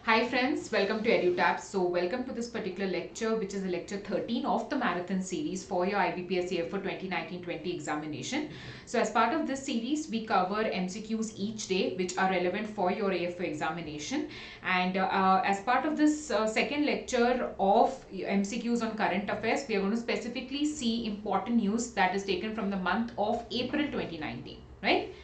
Hi friends, welcome to EduTap. So welcome to this particular lecture, which is a lecture 13 of the marathon series for your IBPS AFO 2019-20 examination. So as part of this series, we cover MCQs each day, which are relevant for your AFO examination. And as part of this second lecture of MCQs on current affairs, we are going to specifically see important news that is taken from the month of April 2019, right?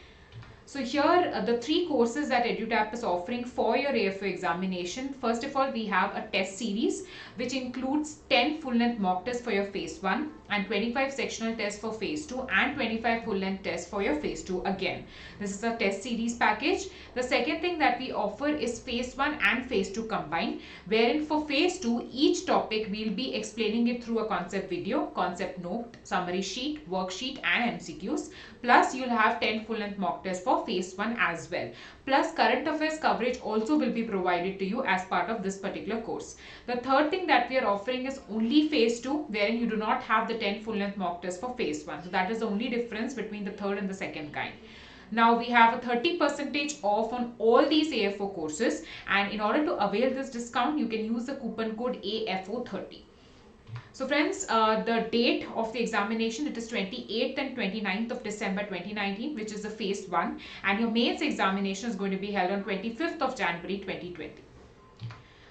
So here the three courses that EduTap is offering for your AFO examination. First of all, we have a test series which includes 10 full-length mock tests for your phase 1 and 25 sectional tests for phase 2 and 25 full-length tests for your phase 2 again. This is a test series package. The second thing that we offer is phase 1 and phase 2 combined, wherein for phase 2 each topic we'll be explaining it through a concept video, concept note, summary sheet, worksheet and MCQs. Plus you'll have 10 full-length mock tests for phase 1 as well. Plus current affairs coverage also will be provided to you as part of this particular course. The third thing that we are offering is only phase 2, wherein you do not have the 10 full-length mock tests for phase 1. So that is the only difference between the third and the second kind. Now we have a 30% off on all these AFO courses, and in order to avail this discount you can use the coupon code AFO30. So friends, the date of the examination, it is 28th and 29th of December 2019, which is the phase 1, and your mains examination is going to be held on 25th of January 2020.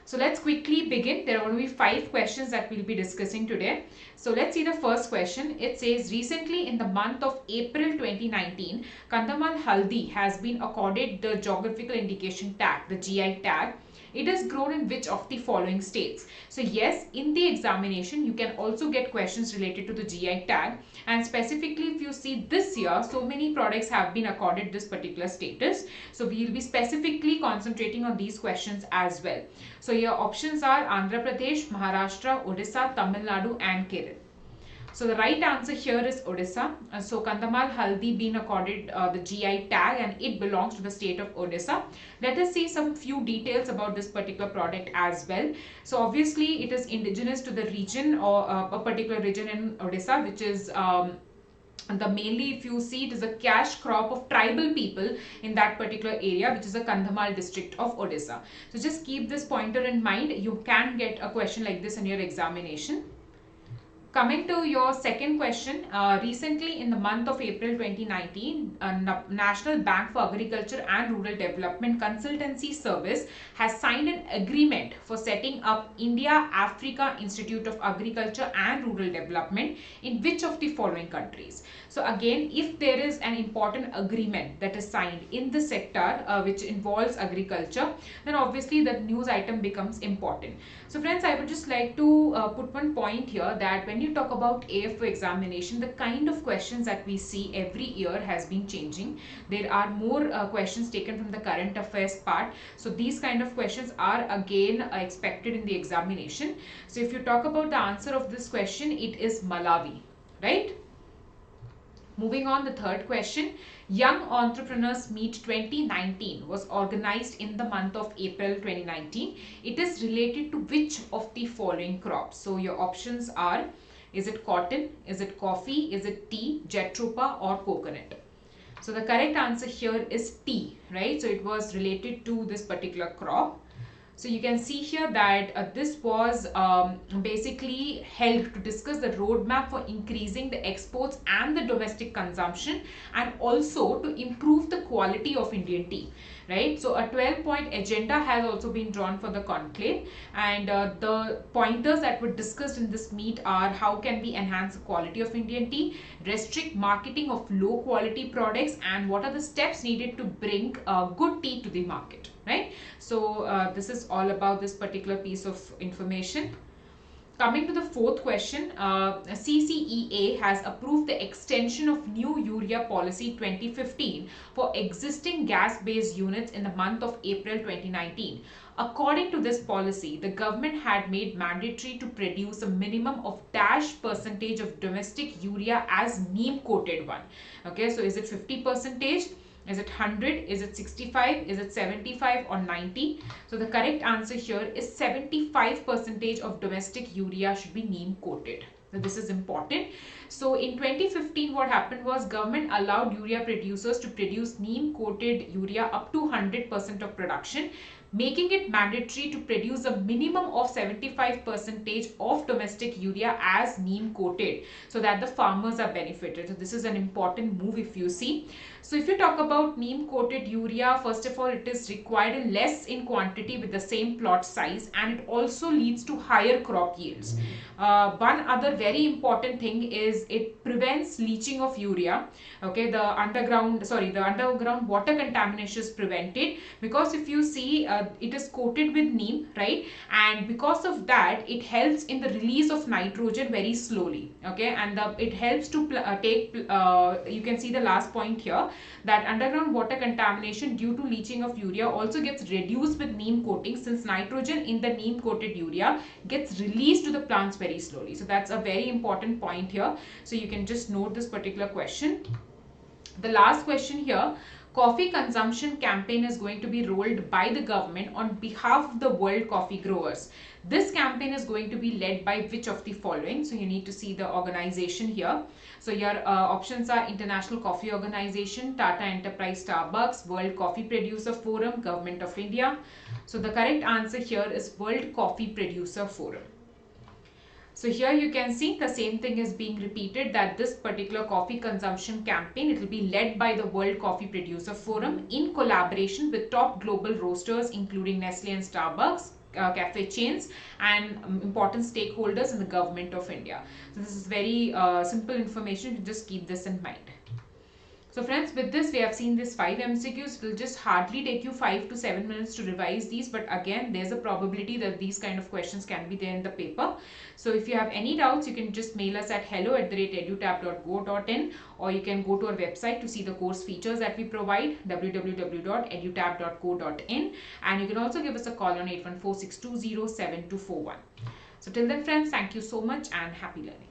So let's quickly begin. There are going to be 5 questions that we'll be discussing today. So let's see the first question. It says, recently in the month of April 2019, Kandhamal Haldi has been accorded the geographical indication tag, the GI tag. It is grown in which of the following states? So yes, in the examination you can also get questions related to the GI tag, and specifically if you see this year, so many products have been accorded this particular status. So we will be specifically concentrating on these questions as well. So your options are Andhra Pradesh, Maharashtra, Odisha, Tamil Nadu and Kerala. So the right answer here is Odisha. So Kandhamal Haldi been accorded the GI tag and it belongs to the state of Odisha. Let us see some few details about this particular product as well. So obviously it is indigenous to the region or a particular region in Odisha, which is mainly if you see it is a cash crop of tribal people in that particular area, which is the Kandhamal district of Odisha. So just keep this pointer in mind. You can get a question like this in your examination. Coming to your second question, recently in the month of April 2019, National Bank for Agriculture and Rural Development Consultancy Service has signed an agreement for setting up India-Africa Institute of Agriculture and Rural Development in which of the following countries? So again, if there is an important agreement that is signed in the sector which involves agriculture, then obviously that news item becomes important. So friends, I would just like to put one point here that when you talk about AFO examination, the kind of questions that we see every year has been changing. There are more questions taken from the current affairs part. So these kind of questions are again expected in the examination. So if you talk about the answer of this question, it is Malawi, right? Moving on, the third question, Young Entrepreneurs Meet 2019 was organized in the month of April 2019. It is related to which of the following crops? So your options are, is it cotton, is it coffee, is it tea, jatropha or coconut? So the correct answer here is tea, right? So it was related to this particular crop. So you can see here that this was basically held to discuss the roadmap for increasing the exports and the domestic consumption, and also to improve the quality of Indian tea, right? So a 12-point agenda has also been drawn for the conclave, and the pointers that were discussed in this meet are how can we enhance the quality of Indian tea, restrict marketing of low quality products, and what are the steps needed to bring good tea to the market, right? So this is all about this particular piece of information. Coming to the fourth question, CCEA has approved the extension of new urea policy 2015 for existing gas-based units in the month of April 2019. According to this policy, the government had made mandatory to produce a minimum of % of domestic urea as neem-coated one. Okay, so is it 50%? Is it 100? Is it 65? Is it 75 or 90? So the correct answer here is 75% of domestic urea should be neem coated. So this is important. So in 2015, what happened was government allowed urea producers to produce neem coated urea up to 100% of production. making it mandatory to produce a minimum of 75% of domestic urea as neem coated, so that the farmers are benefited. So this is an important move if you see. So if you talk about neem coated urea, first of all, it is required in less in quantity with the same plot size, and it also leads to higher crop yields. One other very important thing is it prevents leaching of urea. Okay, the underground water contamination is prevented, because if you see, it is coated with neem, right? And because of that, it helps in the release of nitrogen very slowly. Okay, and it helps to you can see the last point here, that underground water contamination due to leaching of urea also gets reduced with neem coating, since nitrogen in the neem coated urea gets released to the plants very slowly. So that's a very important point here. So you can just note this particular question. The last question here, coffee consumption campaign is going to be rolled by the government on behalf of the world coffee growers. This campaign is going to be led by which of the following? So you need to see the organization here. So your options are International Coffee Organization, Tata Enterprise, Starbucks, World Coffee Producer Forum, Government of India. So the correct answer here is World Coffee Producer Forum. So here you can see the same thing is being repeated, that this particular coffee consumption campaign, it will be led by the World Coffee Producer Forum in collaboration with top global roasters including Nestle and Starbucks, cafe chains, and important stakeholders in the government of India. So this is very simple information, to just keep this in mind. So friends, with this we have seen this 5 MCQs. It will just hardly take you 5 to 7 minutes to revise these, but again there's a probability that these kind of questions can be there in the paper. So if you have any doubts, you can just mail us at hello@edutab.go.in, or you can go to our website to see the course features that we provide, www.edutab.go.in, and you can also give us a call on 814-620-7241. So till then friends, thank you so much and happy learning.